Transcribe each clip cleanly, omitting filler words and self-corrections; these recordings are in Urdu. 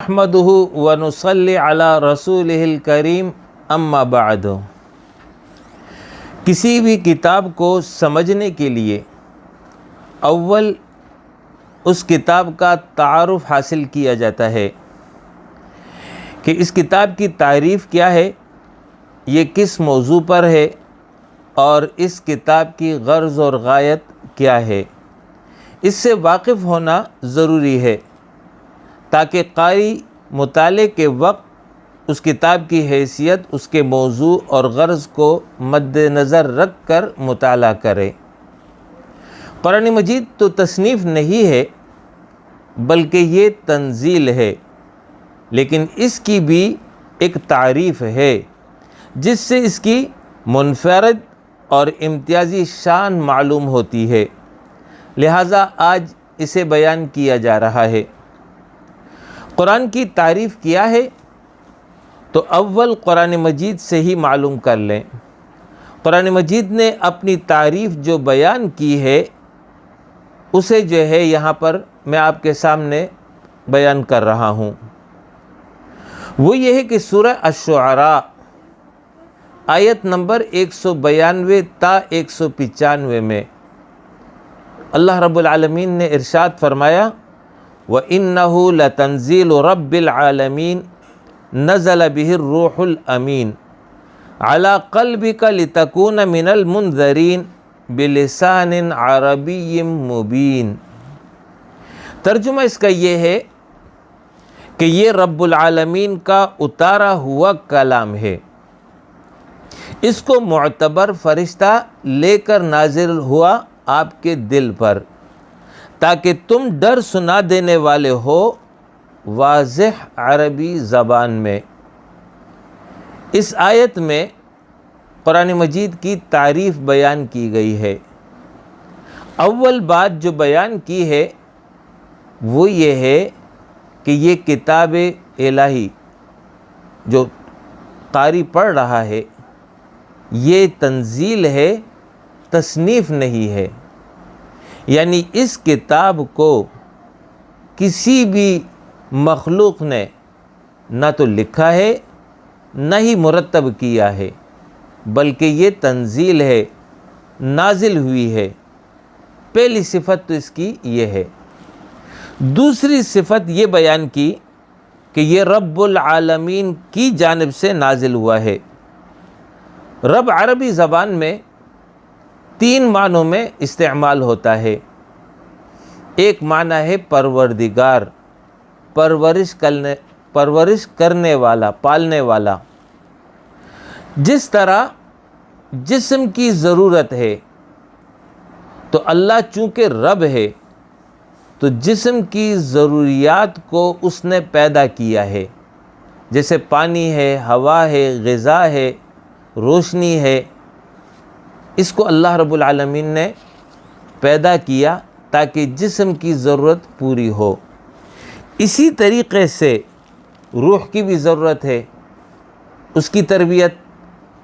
نحمدہ ونصلی علی رسولہ الکریم اما بعد۔ کسی بھی کتاب کو سمجھنے کے لیے اول اس کتاب کا تعارف حاصل کیا جاتا ہے کہ اس کتاب کی تعریف کیا ہے، یہ کس موضوع پر ہے اور اس کتاب کی غرض اور غایت کیا ہے۔ اس سے واقف ہونا ضروری ہے تاکہ قاری مطالعے کے وقت اس کتاب کی حیثیت اس کے موضوع اور غرض کو مد نظر رکھ کر مطالعہ کرے۔ قرآن مجید تو تصنیف نہیں ہے بلکہ یہ تنزیل ہے، لیکن اس کی بھی ایک تعریف ہے جس سے اس کی منفرد اور امتیازی شان معلوم ہوتی ہے، لہٰذا آج اسے بیان کیا جا رہا ہے۔ قرآن کی تعریف کیا ہے تو اول قرآن مجید سے ہی معلوم کر لیں۔ قرآن مجید نے اپنی تعریف جو بیان کی ہے اسے جو ہے یہاں پر میں آپ کے سامنے بیان کر رہا ہوں۔ وہ یہ ہے کہ سورہ الشعراء آیت نمبر 192 تا 195 میں اللہ رب العالمین نے ارشاد فرمایا، وَإِنَّهُ لَتَنزِيلُ رَبِّ الْعَالَمِينَ نَزَلَ بِهِ الرُّوحُ الْأَمِينُ عَلَى قَلْبِكَ لِتَكُونَ مِنَ الْمُنذَرِينَ بِلِسَانٍ عَرَبِيٍّ مُبِينٍ۔ ترجمہ اس کا یہ ہے کہ یہ رب العالمین کا اتارا ہوا کلام ہے، اس کو معتبر فرشتہ لے کر نازل ہوا آپ کے دل پر تاکہ تم ڈر سنا دینے والے ہو واضح عربی زبان میں۔ اس آیت میں قرآن مجید کی تعریف بیان کی گئی ہے۔ اول بات جو بیان کی ہے وہ یہ ہے کہ یہ کتاب الہی جو قاری پڑھ رہا ہے یہ تنزیل ہے، تصنیف نہیں ہے، یعنی اس کتاب کو کسی بھی مخلوق نے نہ تو لکھا ہے نہ ہی مرتب کیا ہے، بلکہ یہ تنزیل ہے، نازل ہوئی ہے۔ پہلی صفت تو اس کی یہ ہے۔ دوسری صفت یہ بیان کی کہ یہ رب العالمین کی جانب سے نازل ہوا ہے۔ رب عربی زبان میں 3 معنوں میں استعمال ہوتا ہے۔ ایک معنی ہے پروردگار، پرورش کرنے والا، پالنے والا۔ جس طرح جسم کی ضرورت ہے تو اللہ چونکہ رب ہے تو جسم کی ضروریات کو اس نے پیدا کیا ہے، جیسے پانی ہے، ہوا ہے، غذا ہے، روشنی ہے، اس کو اللہ رب العالمین نے پیدا کیا تاکہ جسم کی ضرورت پوری ہو۔ اسی طریقے سے روح کی بھی ضرورت ہے، اس کی تربیت،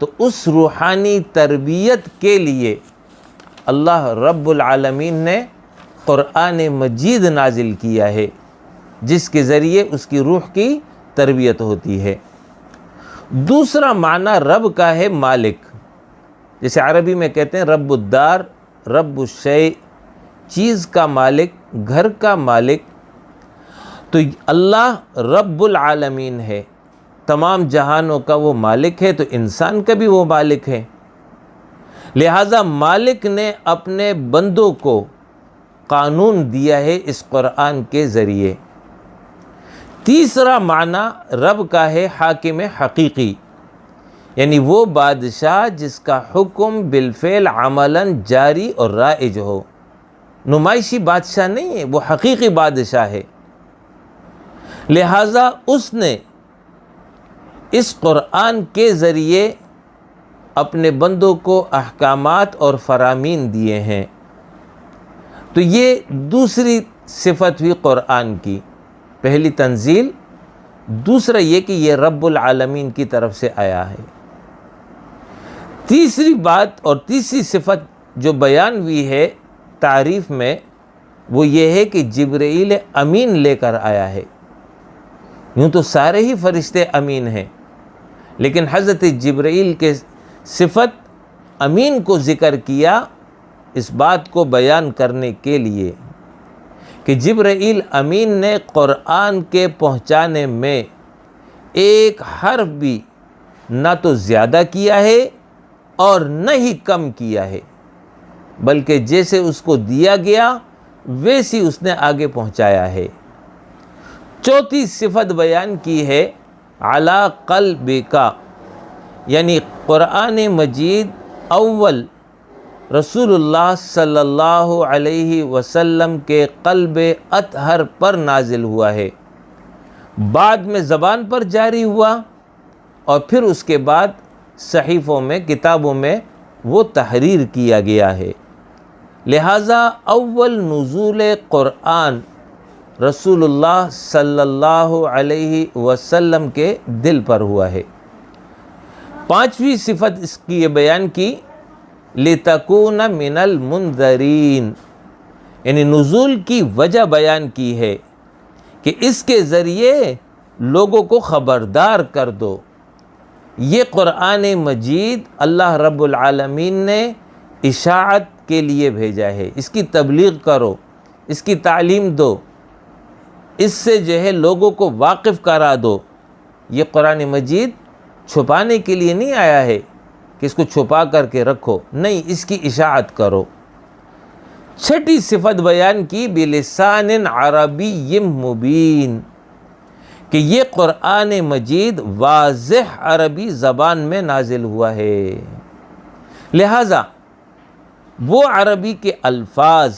تو اس روحانی تربیت کے لیے اللہ رب العالمین نے قرآن مجید نازل کیا ہے جس کے ذریعے اس کی روح کی تربیت ہوتی ہے۔ دوسرا معنی رب کا ہے مالک، جیسے عربی میں کہتے ہیں رب الدار، رب الشیء، چیز کا مالک، گھر کا مالک۔ تو اللہ رب العالمین ہے، تمام جہانوں کا وہ مالک ہے، تو انسان کا بھی وہ مالک ہے، لہٰذا مالک نے اپنے بندوں کو قانون دیا ہے اس قرآن کے ذریعے۔ تیسرا معنی رب کا ہے حاکم حقیقی، یعنی وہ بادشاہ جس کا حکم بالفعل عملاً جاری اور رائج ہو، نمائشی بادشاہ نہیں ہے، وہ حقیقی بادشاہ ہے۔ لہٰذا اس نے اس قرآن کے ذریعے اپنے بندوں کو احکامات اور فرامین دیے ہیں۔ تو یہ دوسری صفت ہوئی قرآن کی، پہلی تنزیل، دوسرا یہ کہ یہ رب العالمین کی طرف سے آیا ہے۔ تیسری بات اور تیسری صفت جو بیان ہوئی ہے تعریف میں وہ یہ ہے کہ جبرائیل امین لے کر آیا ہے۔ یوں تو سارے ہی فرشتے امین ہیں، لیکن حضرت جبرائیل کے صفت امین کو ذکر کیا اس بات کو بیان کرنے کے لیے کہ جبرائیل امین نے قرآن کے پہنچانے میں ایک حرف بھی نہ تو زیادہ کیا ہے اور نہ ہی کم کیا ہے، بلکہ جیسے اس کو دیا گیا ویسی اس نے آگے پہنچایا ہے۔ چوتھی صفت بیان کی ہے علی قلبک، یعنی قرآن مجید اول رسول اللہ صلی اللہ علیہ وسلم کے قلب اطہر پر نازل ہوا ہے، بعد میں زبان پر جاری ہوا اور پھر اس کے بعد صحیفوں میں، کتابوں میں وہ تحریر کیا گیا ہے۔ لہٰذا اول نزول قرآن رسول اللہ صلی اللہ علیہ وسلم کے دل پر ہوا ہے۔ پانچویں صفت اس کی یہ بیان کی لِتَكُونَ مِنَ الْمُنذَرِينَ، یعنی نزول کی وجہ بیان کی ہے کہ اس کے ذریعے لوگوں کو خبردار کر دو۔ یہ قرآن مجید اللہ رب العالمین نے اشاعت کے لیے بھیجا ہے، اس کی تبلیغ کرو، اس کی تعلیم دو، اس سے جو ہے لوگوں کو واقف کرا دو۔ یہ قرآن مجید چھپانے کے لیے نہیں آیا ہے کہ اس کو چھپا کر کے رکھو، نہیں، اس کی اشاعت کرو۔ چھٹی صفت بیان کی بلسان عربی مبین، کہ یہ قرآن مجید واضح عربی زبان میں نازل ہوا ہے، لہٰذا وہ عربی کے الفاظ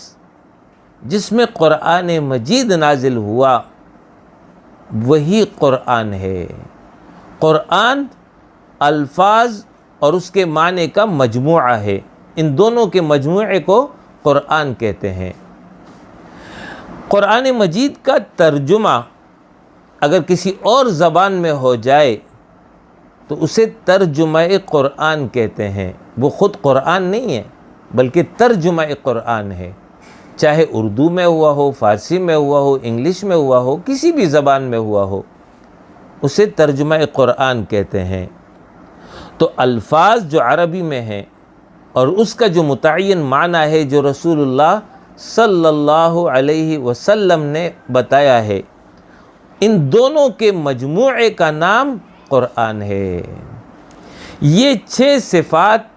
جس میں قرآن مجید نازل ہوا وہی قرآن ہے۔ قرآن الفاظ اور اس کے معنی کا مجموعہ ہے، ان دونوں کے مجموعے کو قرآن کہتے ہیں۔ قرآن مجید کا ترجمہ اگر کسی اور زبان میں ہو جائے تو اسے ترجمہ قرآن کہتے ہیں، وہ خود قرآن نہیں ہے بلکہ ترجمہ قرآن ہے، چاہے اردو میں ہوا ہو، فارسی میں ہوا ہو، انگلش میں ہوا ہو، کسی بھی زبان میں ہوا ہو، اسے ترجمہ قرآن کہتے ہیں۔ تو الفاظ جو عربی میں ہیں اور اس کا جو متعین معنی ہے جو رسول اللہ صلی اللہ علیہ وسلم نے بتایا ہے، ان دونوں کے مجموعے کا نام قرآن ہے۔ یہ 6 صفات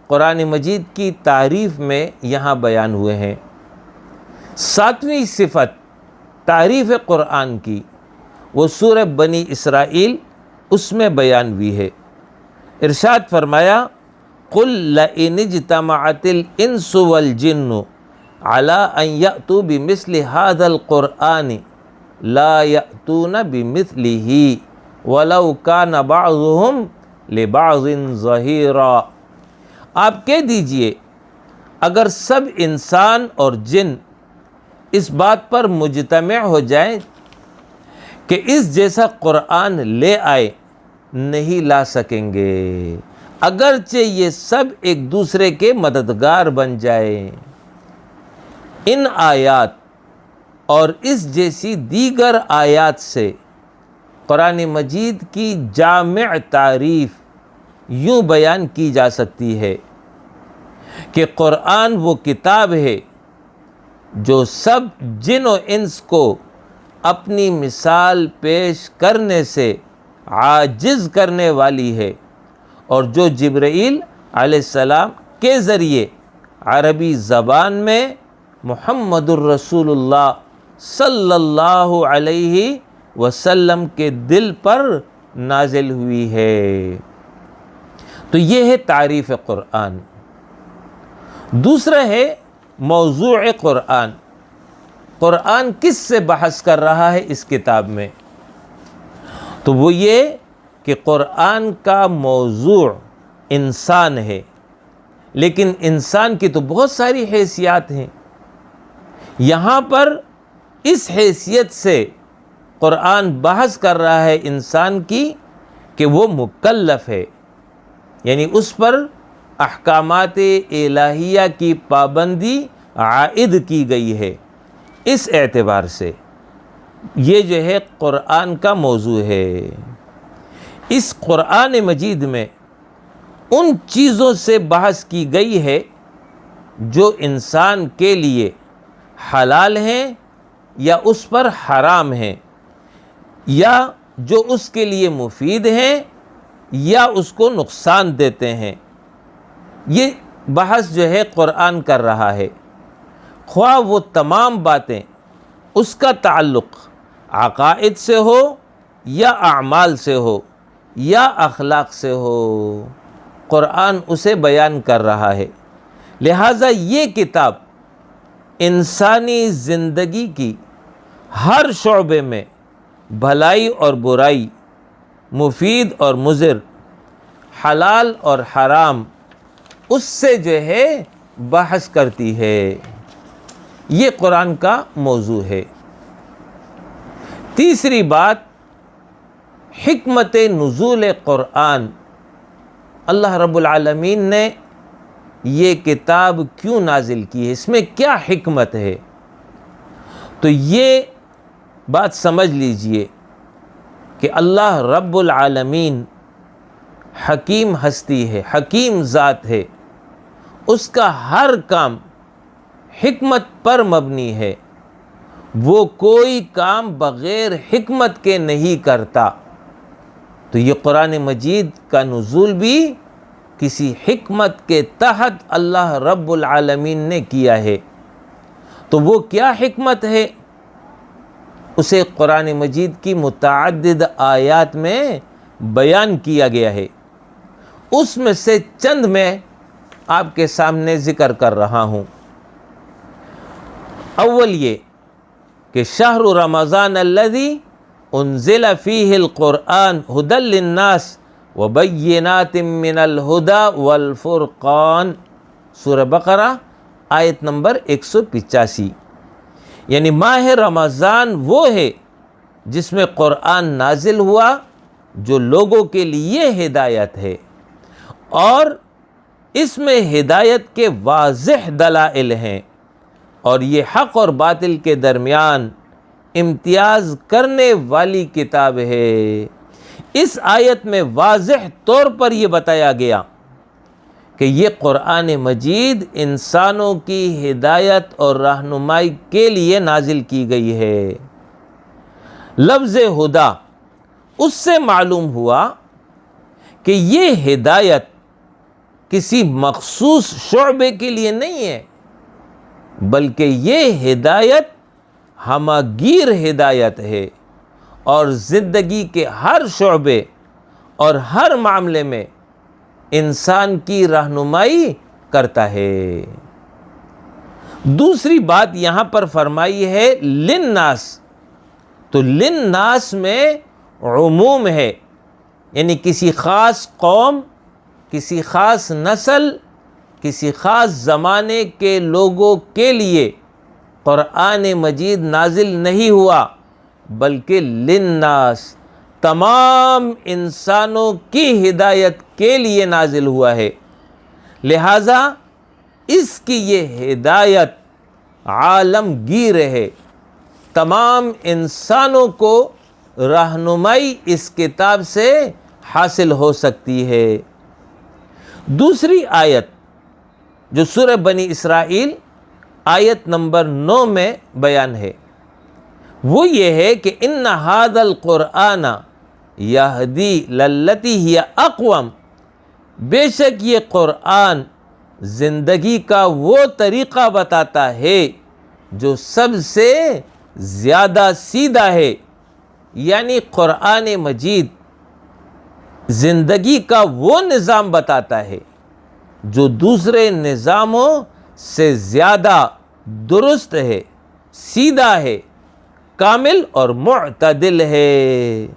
قرآن مجید کی تعریف میں یہاں بیان ہوئے ہیں۔ 7ویں صفت تعریف قرآن کی وہ سورہ بنی اسرائیل اس میں بیان ہوئی ہے۔ ارشاد فرمایا قُلْ لَئِنِ اجْتَمَعَتِ الْإِنسُ وَالْجِنُّ عَلَىٰ أَن يَأْتُوا بِمِثْلِ هَذَا الْقُرْآنِ لَا يَأْتُونَ بِمِثْلِهِ وَلَوْ كَانَ بَعْضُهُمْ لِبَعْضٍ ظَهِيرًا، آپ کہہ دیجئے اگر سب انسان اور جن اس بات پر مجتمع ہو جائیں کہ اس جیسا قرآن لے آئے، نہیں لا سکیں گے، اگرچہ یہ سب ایک دوسرے کے مددگار بن جائیں۔ ان آیات اور اس جیسی دیگر آیات سے قرآن مجید کی جامع تعریف یوں بیان کی جا سکتی ہے کہ قرآن وہ کتاب ہے جو سب جن و انس کو اپنی مثال پیش کرنے سے عاجز کرنے والی ہے، اور جو جبرائیل علیہ السلام کے ذریعے عربی زبان میں محمد الرسول اللہ صلی اللہ علیہ وسلم کے دل پر نازل ہوئی ہے۔ تو یہ ہے تعریف قرآن۔ دوسرا ہے موضوع قرآن۔ قرآن کس سے بحث کر رہا ہے اس کتاب میں؟ تو وہ یہ کہ قرآن کا موضوع انسان ہے، لیکن انسان کی تو بہت ساری حیثیات ہیں۔ یہاں پر اس حیثیت سے قرآن بحث کر رہا ہے انسان کی کہ وہ مکلف ہے، یعنی اس پر احکامات الہیہ کی پابندی عائد کی گئی ہے۔ اس اعتبار سے یہ جو ہے قرآن کا موضوع ہے۔ اس قرآن مجید میں ان چیزوں سے بحث کی گئی ہے جو انسان کے لیے حلال ہیں یا اس پر حرام ہیں، یا جو اس کے لیے مفید ہیں یا اس کو نقصان دیتے ہیں۔ یہ بحث جو ہے قرآن کر رہا ہے، خواہ وہ تمام باتیں اس کا تعلق عقائد سے ہو یا اعمال سے ہو یا اخلاق سے ہو، قرآن اسے بیان کر رہا ہے۔ لہٰذا یہ کتاب انسانی زندگی کی ہر شعبے میں بھلائی اور برائی، مفید اور مضر، حلال اور حرام، اس سے جو ہے بحث کرتی ہے۔ یہ قرآن کا موضوع ہے۔ تیسری بات، حکمت نزول قرآن۔ اللہ رب العالمین نے یہ کتاب کیوں نازل کی ہے، اس میں کیا حکمت ہے؟ تو یہ بات سمجھ لیجئے کہ اللہ رب العالمین حکیم ہستی ہے، حکیم ذات ہے، اس کا ہر کام حکمت پر مبنی ہے، وہ کوئی کام بغیر حکمت کے نہیں کرتا۔ تو یہ قرآن مجید کا نزول بھی کسی حکمت کے تحت اللہ رب العالمین نے کیا ہے۔ تو وہ کیا حکمت ہے، اسے قرآن مجید کی متعدد آیات میں بیان کیا گیا ہے۔ اس میں سے چند میں آپ کے سامنے ذکر کر رہا ہوں۔ اول یہ کہ شہر رمضان الذی انزل فیہ القرآن ھدی للناس وبینات من الھدی والفرقان، سورہ بقرہ آیت نمبر 185۔ یعنی ماہ رمضان وہ ہے جس میں قرآن نازل ہوا، جو لوگوں کے لیے ہدایت ہے، اور اس میں ہدایت کے واضح دلائل ہیں، اور یہ حق اور باطل کے درمیان امتیاز کرنے والی کتاب ہے۔ اس آیت میں واضح طور پر یہ بتایا گیا کہ یہ قرآن مجید انسانوں کی ہدایت اور رہنمائی کے لیے نازل کی گئی ہے۔ لفظ ہدا، اس سے معلوم ہوا کہ یہ ہدایت کسی مخصوص شعبے کے لیے نہیں ہے، بلکہ یہ ہدایت ہمہ-گیر ہدایت ہے، اور زندگی کے ہر شعبے اور ہر معاملے میں انسان کی رہنمائی کرتا ہے۔ دوسری بات یہاں پر فرمائی ہے للناس، تو للناس میں عموم ہے، یعنی کسی خاص قوم، کسی خاص نسل، کسی خاص زمانے کے لوگوں کے لیے قرآن مجید نازل نہیں ہوا، بلکہ للناس، تمام انسانوں کی ہدایت کے لیے نازل ہوا ہے۔ لہٰذا اس کی یہ ہدایت عالمگیر ہے، تمام انسانوں کو رہنمائی اس کتاب سے حاصل ہو سکتی ہے۔ دوسری آیت جو سورہ بنی اسرائیل آیت نمبر 9 میں بیان ہے، وہ یہ ہے کہ ان ھذا القرآن یہدی للتی ہی اقوم، بے شک یہ قرآن زندگی کا وہ طریقہ بتاتا ہے جو سب سے زیادہ سیدھا ہے۔ یعنی قرآن مجید زندگی کا وہ نظام بتاتا ہے جو دوسرے نظاموں سے زیادہ درست ہے، سیدھا ہے، کامل اور معتدل ہے۔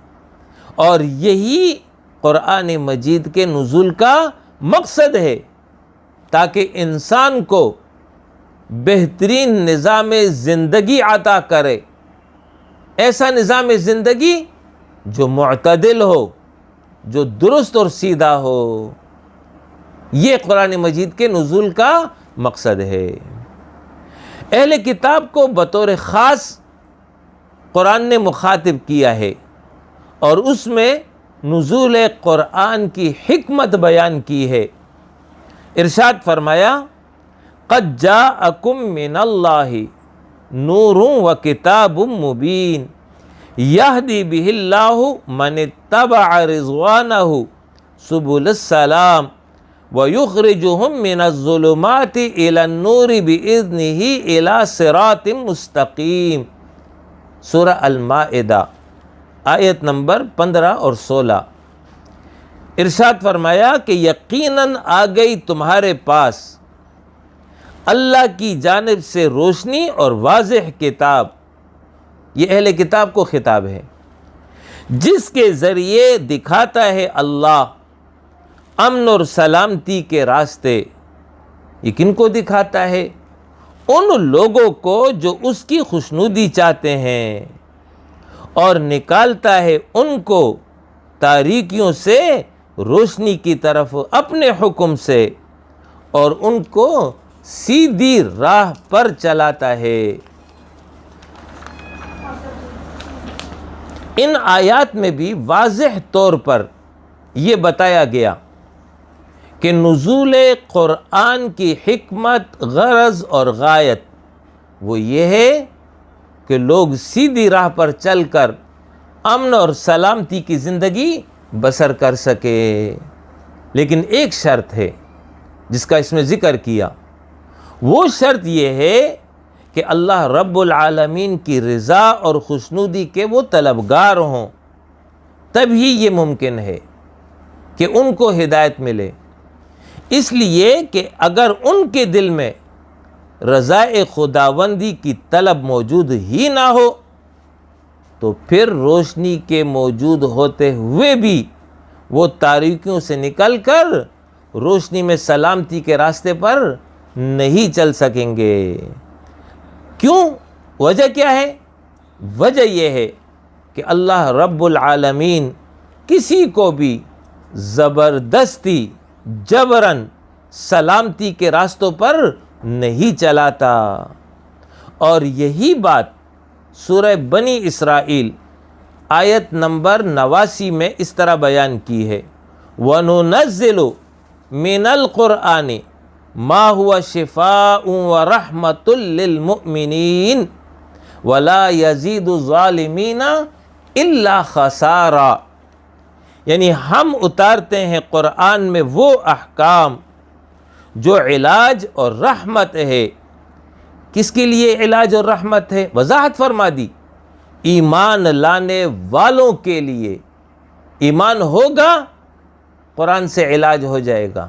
اور یہی قرآن مجید کے نزول کا مقصد ہے، تاکہ انسان کو بہترین نظام زندگی عطا کرے، ایسا نظام زندگی جو معتدل ہو، جو درست اور سیدھا ہو۔ یہ قرآن مجید کے نزول کا مقصد ہے۔ اہل کتاب کو بطور خاص قرآن نے مخاطب کیا ہے اور اس میں نزول قرآن کی حکمت بیان کی ہے۔ ارشاد فرمایا قد جاءکم من اللہ نور و کتاب مبین یہدی بہ اللہ من اتبع رضوانہ سبل السلام وَيُخْرِجُهُم مِّنَ الظُّلُمَاتِ إِلَى النُّورِ بِإِذْنِهِ إِلَى صِرَاطٍ مستقیم، سورہ المائدہ آیت نمبر 15 اور 16۔ ارشاد فرمایا کہ یقیناً آ گئی تمہارے پاس اللہ کی جانب سے روشنی اور واضح کتاب، یہ اہل کتاب کو خطاب ہے، جس کے ذریعے دکھاتا ہے اللہ امن اور سلامتی کے راستے۔ یہ کن کو دکھاتا ہے؟ ان لوگوں کو جو اس کی خوشنودی چاہتے ہیں، اور نکالتا ہے ان کو تاریکیوں سے روشنی کی طرف اپنے حکم سے، اور ان کو سیدھی راہ پر چلاتا ہے۔ ان آیات میں بھی واضح طور پر یہ بتایا گیا کہ نزول قرآن کی حکمت، غرض اور غایت وہ یہ ہے کہ لوگ سیدھی راہ پر چل کر امن اور سلامتی کی زندگی بسر کر سکے۔ لیکن ایک شرط ہے جس کا اس میں ذکر کیا، وہ شرط یہ ہے کہ اللہ رب العالمین کی رضا اور خوشنودی کے وہ طلبگار ہوں، تبھی یہ ممکن ہے کہ ان کو ہدایت ملے۔ اس لیے کہ اگر ان کے دل میں رضا خداوندی کی طلب موجود ہی نہ ہو تو پھر روشنی کے موجود ہوتے ہوئے بھی وہ تاریکیوں سے نکل کر روشنی میں سلامتی کے راستے پر نہیں چل سکیں گے۔ کیوں؟ وجہ کیا ہے؟ وجہ یہ ہے کہ اللہ رب العالمین کسی کو بھی زبردستی جبراً سلامتی کے راستوں پر نہیں چلاتا۔ اور یہی بات سورہ بنی اسرائیل آیت نمبر 89 میں اس طرح بیان کی ہے، وَنُنَزِّلُ مِنَ الْقُرْآنِ مَا هُوَ شِفَاءٌ وَرَحْمَةٌ لِّلْمُؤْمِنِينَ وَلَا يَزِيدُ الظَّالِمِينَ إِلَّا خَسَارًا، یعنی ہم اتارتے ہیں قرآن میں وہ احکام جو علاج اور رحمت ہے۔ کس کے لیے علاج اور رحمت ہے؟ وضاحت فرما دی، ایمان لانے والوں کے لیے۔ ایمان ہوگا، قرآن سے علاج ہو جائے گا،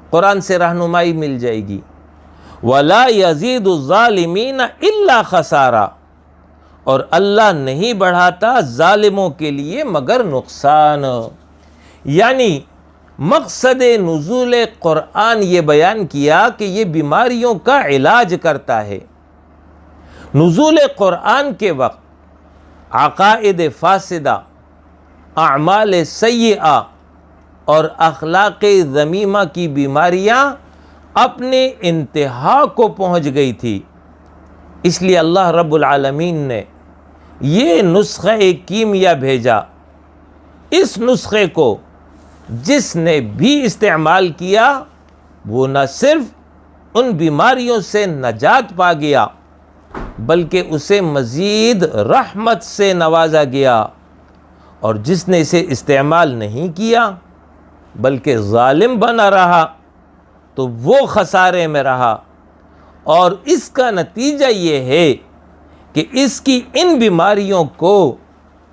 قرآن سے رہنمائی مل جائے گی۔ وَلَا يَزِيدُ الظَّالِمِينَ إِلَّا خَسَارًا، اور اللہ نہیں بڑھاتا ظالموں کے لیے مگر نقصان۔ یعنی مقصد نزول قرآن یہ بیان کیا کہ یہ بیماریوں کا علاج کرتا ہے۔ نزول قرآن کے وقت عقائد فاسدہ، اعمال سیئہ اور اخلاق ذمیمہ کی بیماریاں اپنے انتہا کو پہنچ گئی تھی، اس لیے اللہ رب العالمین نے یہ نسخہ کیمیا بھیجا۔ اس نسخے کو جس نے بھی استعمال کیا وہ نہ صرف ان بیماریوں سے نجات پا گیا بلکہ اسے مزید رحمت سے نوازا گیا، اور جس نے اسے استعمال نہیں کیا بلکہ ظالم بنا رہا تو وہ خسارے میں رہا۔ اور اس کا نتیجہ یہ ہے کہ اس کی ان بیماریوں کو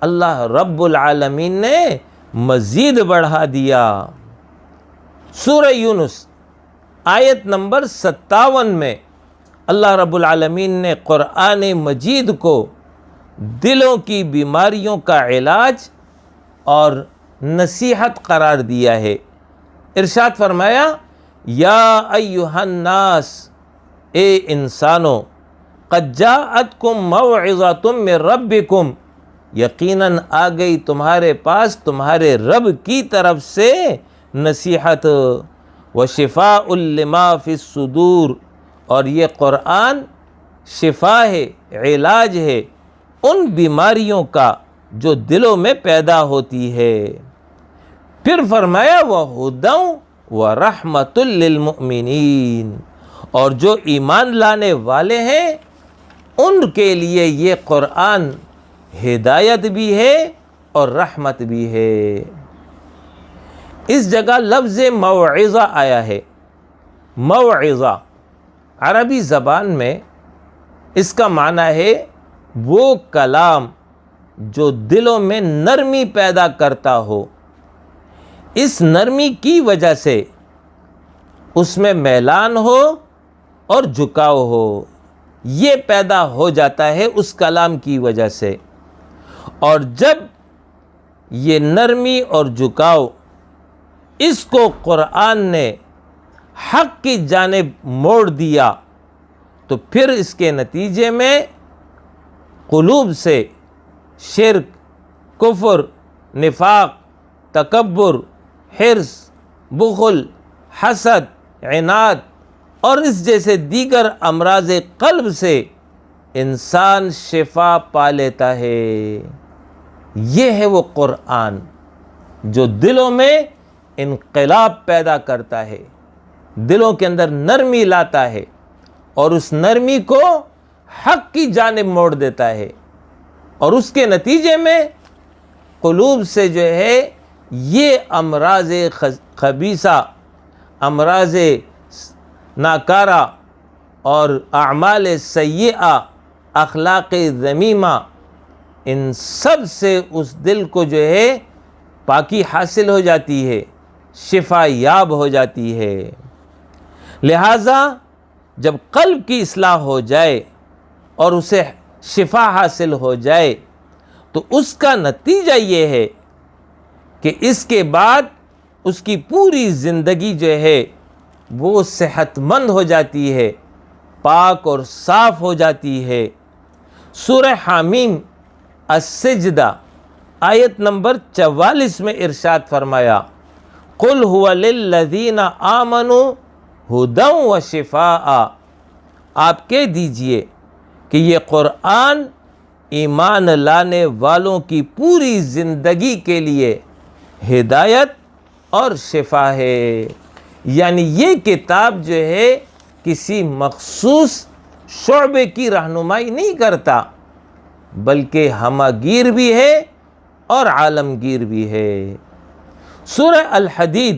اللہ رب العالمین نے مزید بڑھا دیا۔ سورہ یونس آیت نمبر 57 میں اللہ رب العالمین نے قرآن مجید کو دلوں کی بیماریوں کا علاج اور نصیحت قرار دیا ہے۔ ارشاد فرمایا، یا ایھا الناس، اے انسانوں، قد جاءتکم موعظۃ من ربکم، یقیناً آ گئی تمہارے پاس تمہارے رب کی طرف سے نصیحت، وشفاء لما فی الصدور، اور یہ قرآن شفا ہے، علاج ہے ان بیماریوں کا جو دلوں میں پیدا ہوتی ہے۔ پھر فرمایا وَهُدًى وَرَحْمَةٌ لِّلْمُؤْمِنِينَ، اور جو ایمان لانے والے ہیں ان کے لیے یہ قرآن ہدایت بھی ہے اور رحمت بھی ہے۔ اس جگہ لفظ موعظہ آیا ہے۔ موعظہ عربی زبان میں اس کا معنی ہے وہ کلام جو دلوں میں نرمی پیدا کرتا ہو، اس نرمی کی وجہ سے اس میں میلان ہو اور جھکاؤ ہو، یہ پیدا ہو جاتا ہے اس کلام کی وجہ سے۔ اور جب یہ نرمی اور جھکاؤ اس کو قرآن نے حق کی جانب موڑ دیا تو پھر اس کے نتیجے میں قلوب سے شرک، کفر، نفاق، تکبر، حرص، بخل، حسد، عناد اور اس جیسے دیگر امراض قلب سے انسان شفا پا لیتا ہے۔ یہ ہے وہ قرآن جو دلوں میں انقلاب پیدا کرتا ہے، دلوں کے اندر نرمی لاتا ہے اور اس نرمی کو حق کی جانب موڑ دیتا ہے، اور اس کے نتیجے میں قلوب سے جو ہے یہ امراض خبیثہ، امراض ناکارہ اور اعمال سیئہ، اخلاق ذمیمہ، ان سب سے اس دل کو جو ہے پاکی حاصل ہو جاتی ہے، شفا یاب ہو جاتی ہے۔ لہٰذا جب قلب کی اصلاح ہو جائے اور اسے شفا حاصل ہو جائے تو اس کا نتیجہ یہ ہے کہ اس کے بعد اس کی پوری زندگی جو ہے وہ صحت مند ہو جاتی ہے، پاک اور صاف ہو جاتی ہے۔ سورہ حامیم السجدہ آیت نمبر 44 میں ارشاد فرمایا قُلْ هُوَ لِلَّذِينَ آمَنُوا هُدًى وَشِفَاءً، آپ کہہ دیجئے کہ یہ قرآن ایمان لانے والوں کی پوری زندگی کے لیے ہدایت اور شفا ہے۔ یعنی یہ کتاب جو ہے کسی مخصوص شعبے کی رہنمائی نہیں کرتا، بلکہ ہمہ بھی ہے اور عالمگیر بھی ہے۔ سورہ الحدید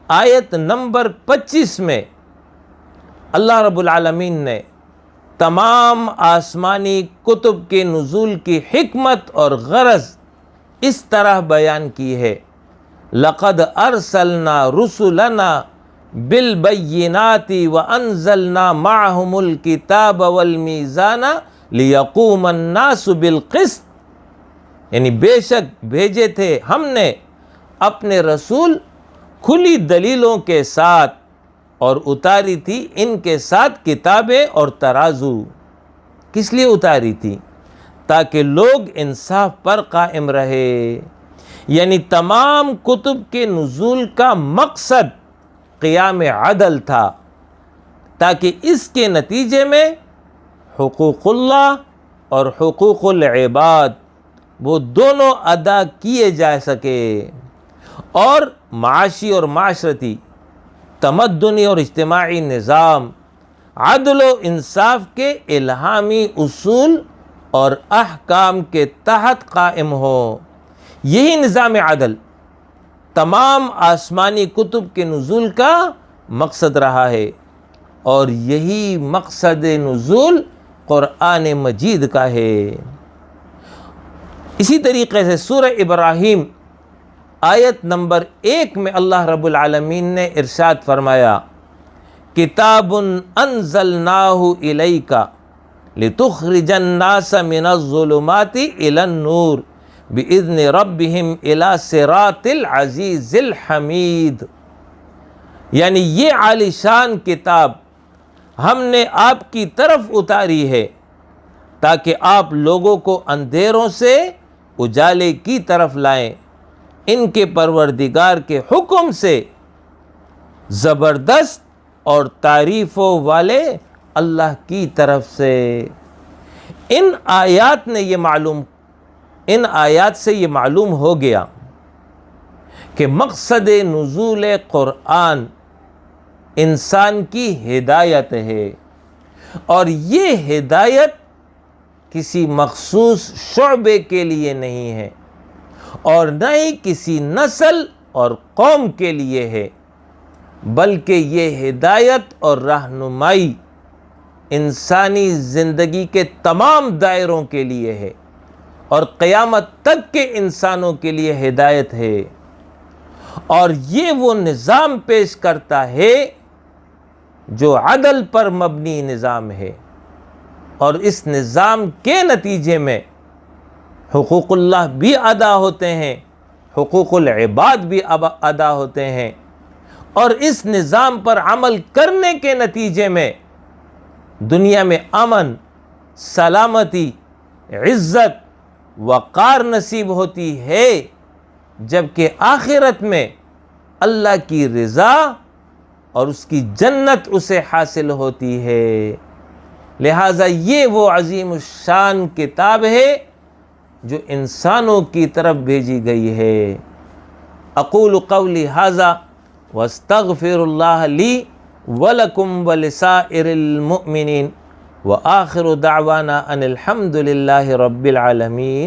آیت نمبر 25 میں اللہ رب العالمین نے تمام آسمانی کتب کے نزول کی حکمت اور غرض اس طرح بیان کی ہے لَقَدْ أَرْسَلْنَا رُسُلَنَا بِالْبَيِّنَاتِ وَأَنزَلْنَا مَعَهُمُ الْكِتَابَ وَالْمِيزَانَ لِيَقُومَ النَّاسُ بِالْقِسْطِ، یعنی بے شک بھیجے تھے ہم نے اپنے رسول کھلی دلیلوں کے ساتھ اور اتاری تھی ان کے ساتھ کتابیں اور ترازو۔ کس لیے اتاری تھی؟ تاکہ لوگ انصاف پر قائم رہے۔ یعنی تمام کتب کے نزول کا مقصد قیام عدل تھا، تاکہ اس کے نتیجے میں حقوق اللہ اور حقوق العباد وہ دونوں ادا کیے جا سکے، اور معاشی اور معاشرتی، تمدنی اور اجتماعی نظام عدل و انصاف کے الہامی اصول اور احکام کے تحت قائم ہو۔ یہی نظام عدل تمام آسمانی کتب کے نزول کا مقصد رہا ہے، اور یہی مقصد نزول قرآن مجید کا ہے۔ اسی طریقے سے سورہ ابراہیم آیت نمبر 1 میں اللہ رب العالمین نے ارشاد فرمایا کتاب انزلناہ الیک لتخرج الناس من الظلمات الی النور باذن ربہم الی صراط العزیز الحمید، یعنی یہ عالی شان کتاب ہم نے آپ کی طرف اتاری ہے تاکہ آپ لوگوں کو اندھیروں سے اجالے کی طرف لائیں، ان کے پروردگار کے حکم سے، زبردست اور تعریفوں والے اللہ کی طرف سے۔ ان آیات سے یہ معلوم ہو گیا کہ مقصد نزول قرآن انسان کی ہدایت ہے، اور یہ ہدایت کسی مخصوص شعبے کے لیے نہیں ہے اور نہ ہی کسی نسل اور قوم کے لیے ہے، بلکہ یہ ہدایت اور رہنمائی انسانی زندگی کے تمام دائروں کے لیے ہے اور قیامت تک کے انسانوں کے لیے ہدایت ہے، اور یہ وہ نظام پیش کرتا ہے جو عدل پر مبنی نظام ہے، اور اس نظام کے نتیجے میں حقوق اللہ بھی ادا ہوتے ہیں، حقوق العباد بھی ادا ہوتے ہیں، اور اس نظام پر عمل کرنے کے نتیجے میں دنیا میں امن، سلامتی، عزت، وقار نصیب ہوتی ہے، جبکہ آخرت میں اللہ کی رضا اور اس کی جنت اسے حاصل ہوتی ہے۔ لہٰذا یہ وہ عظیم الشان کتاب ہے جو انسانوں کی طرف بھیجی گئی ہے۔ اقول قولی ھذا واستغفر اللہ لی ولکم ولسائر المؤمنین وآخر دعوانا ان الحمد للہ رب العالمین۔